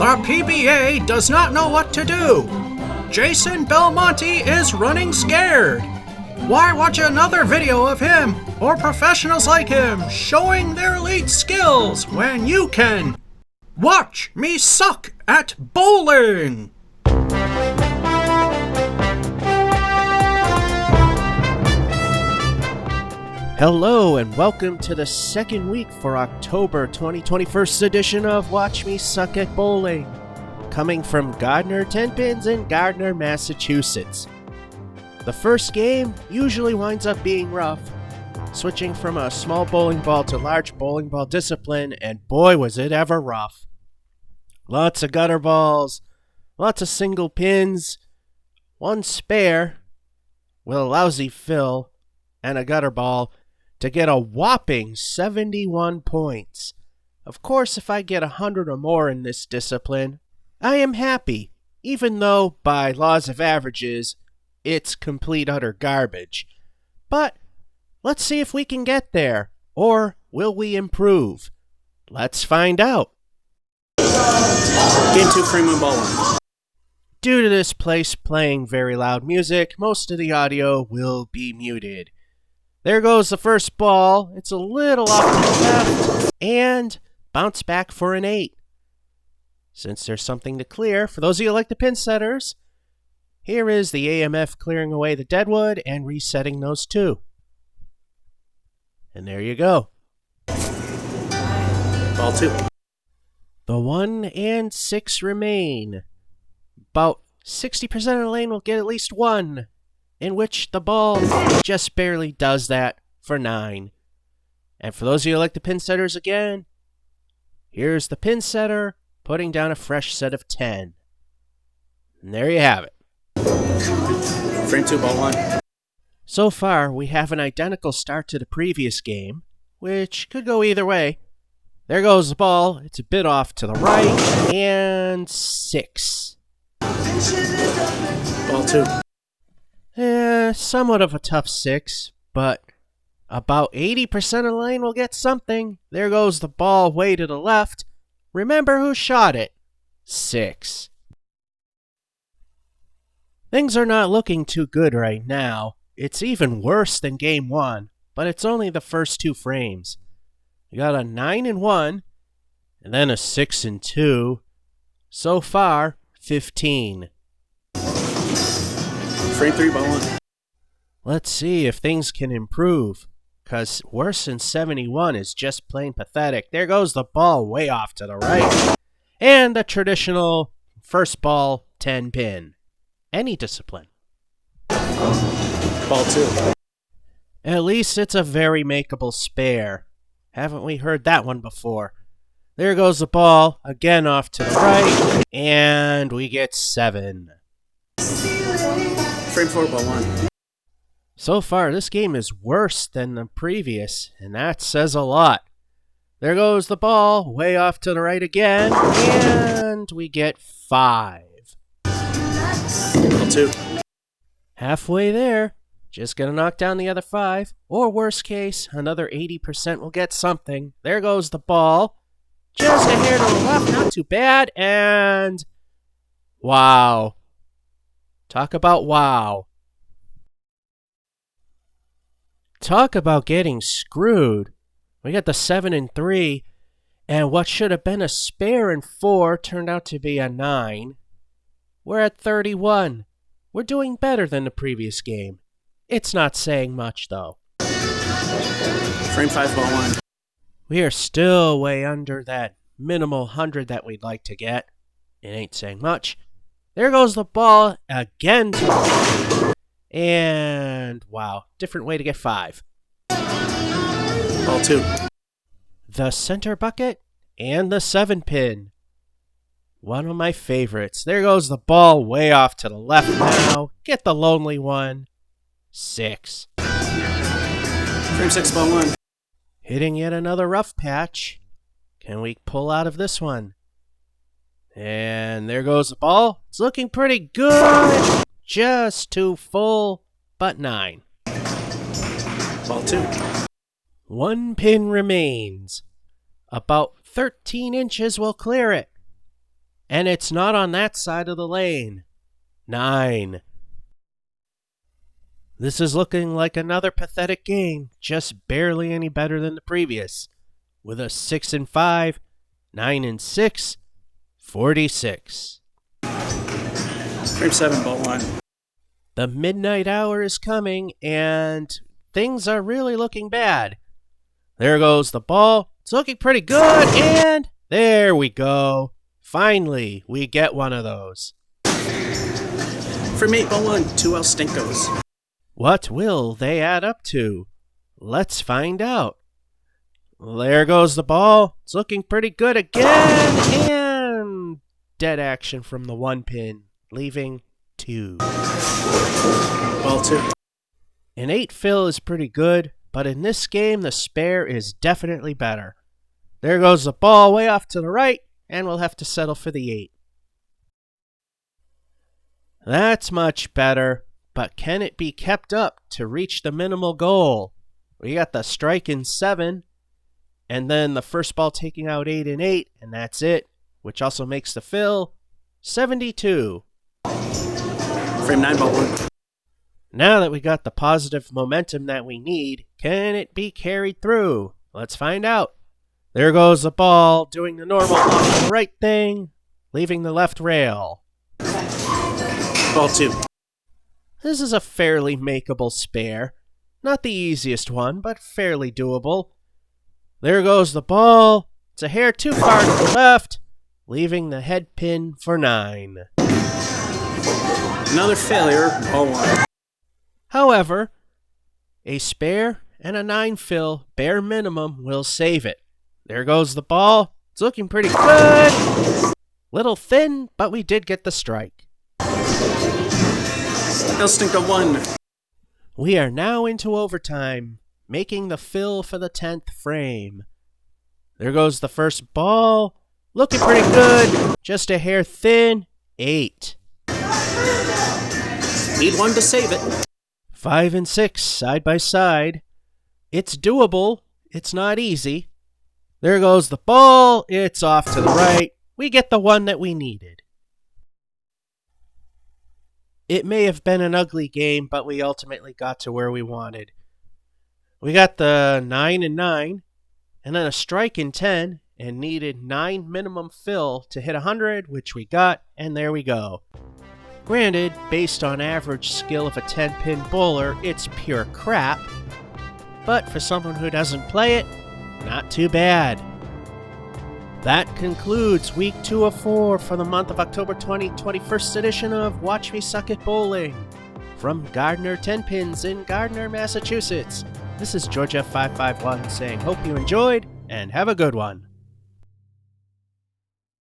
The PBA does not know what to do. Jason Belmonte is running scared. Why watch another video of him or professionals like him showing their elite skills when you can watch me suck at bowling? Hello and welcome to the second week for October 2021 edition of Watch Me Suck at Bowling, coming from Gardner Ten Pins in Gardner, Massachusetts. The first game usually winds up being rough, switching from a small bowling ball to large bowling ball discipline, and boy was it ever rough. Lots of gutter balls, lots of single pins, one spare with a lousy fill, and a gutter ball to get a whopping 71 points. Of course, if I get 100 or more in this discipline, I am happy, even though by laws of averages, it's complete utter garbage. But let's see if we can get there, or will we improve? Let's find out. Game 2, frame 1, ball 1. Due to this place playing very loud music, most of the audio will be muted. There goes the first ball. It's a little off to the left, and bounce back for an 8. Since there's something to clear, for those of you who like the pin setters, here is the AMF clearing away the deadwood and resetting those two. And there you go. Ball 2. The 1 and 6 remain. About 60% of the lane will get at least 1. In which the ball just barely does that for 9. And for those of you who like the pin setters again, here's the pin setter putting down a fresh set of 10. And there you have it. Frame 2, ball 1. So far, we have an identical start to the previous game, which could go either way. There goes the ball. It's a bit off to the right, and 6. Ball 2. Somewhat of a tough 6, but about 80% of the lane will get something. There goes the ball way to the left. Remember who shot it? 6. Things are not looking too good right now. It's even worse than game 1, but it's only the first 2 frames. We got a 9 and 1, and then a 6 and 2. So far, 15. Frame 3, ball 1. Let's see if things can improve, because worse than 71 is just plain pathetic. There goes the ball way off to the right. And the traditional first ball 10 pin. Any discipline. Ball 2. At least it's a very makeable spare. Haven't we heard that one before? There goes the ball, again off to the right, and we get 7. Frame 4, ball 1. So far, this game is worse than the previous, and that says a lot. There goes the ball, way off to the right again, and we get 5. Ball 2. Halfway there. Just gonna knock down the other 5, or worst case, another 80% will get something. There goes the ball. Just a hair to the left, not too bad, and wow. Talk about wow. Talk about getting screwed. We got the 7 and 3, and what should have been a spare in 4 turned out to be a 9. We're at 31. We're doing better than the previous game. It's not saying much, though. Frame 5, ball 1. We are still way under that minimal 100 that we'd like to get. It ain't saying much. There goes the ball again to the right. And wow, different way to get 5. Ball 2. The center bucket and the 7 pin. One of my favorites. There goes the ball way off to the left now. Get the lonely one. 6. Frame 6, ball 1. Hitting yet another rough patch. Can we pull out of this one? And there goes the ball. It's looking pretty good. Just too full, but 9. Ball 2. 1 pin remains. About 13 inches will clear it. And it's not on that side of the lane. 9. This is looking like another pathetic game, just barely any better than the previous. With a 6 and 5, 9 and 6, 46. Frame 7, ball 1. The midnight hour is coming, and things are really looking bad. There goes the ball. It's looking pretty good, and there we go. Finally, we get one of those. Frame 8, ball 1. 2 El Stinkos. What will they add up to? Let's find out. There goes the ball. It's looking pretty good again, and dead action from the 1 pin, leaving 2. Ball 2. An 8 fill is pretty good, but in this game, the spare is definitely better. There goes the ball way off to the right, and we'll have to settle for the 8. That's much better, but can it be kept up to reach the minimal goal? We got the strike in 7, and then the first ball taking out 8 and 8, and that's it, which also makes the fill 72. Frame 9, ball 1. Now that we got the positive momentum that we need, can it be carried through? Let's find out. There goes the ball, doing the normal off the right thing, leaving the left rail. Ball 2. This is a fairly makeable spare. Not the easiest one, but fairly doable. There goes the ball. It's a hair too far to the left, leaving the head pin for 9. Another failure, ball 1. However, a spare and a 9 fill, bare minimum, will save it. There goes the ball. It's looking pretty good. Little thin, but we did get the strike. El Stinko 1. We are now into overtime, making the fill for the 10th frame. There goes the first ball. Looking pretty good. Just a hair thin. 8. Need 1 to save it. 5 and 6 side by side. It's doable. It's not easy. There goes the ball. It's off to the right. We get the one that we needed. It may have been an ugly game, but we ultimately got to where we wanted. We got the 9 and 9, and then a strike in 10, and needed 9 minimum fill to hit 100, which we got, and there we go. Granted, based on average skill of a 10-pin bowler, it's pure crap, but for someone who doesn't play it, not too bad. That concludes week 2 of 4 for the month of October 2021st edition of Watch Me Suck at Bowling. From Gardner Ten Pins in Gardner, Massachusetts, this is Georgia 551 saying hope you enjoyed and have a good one.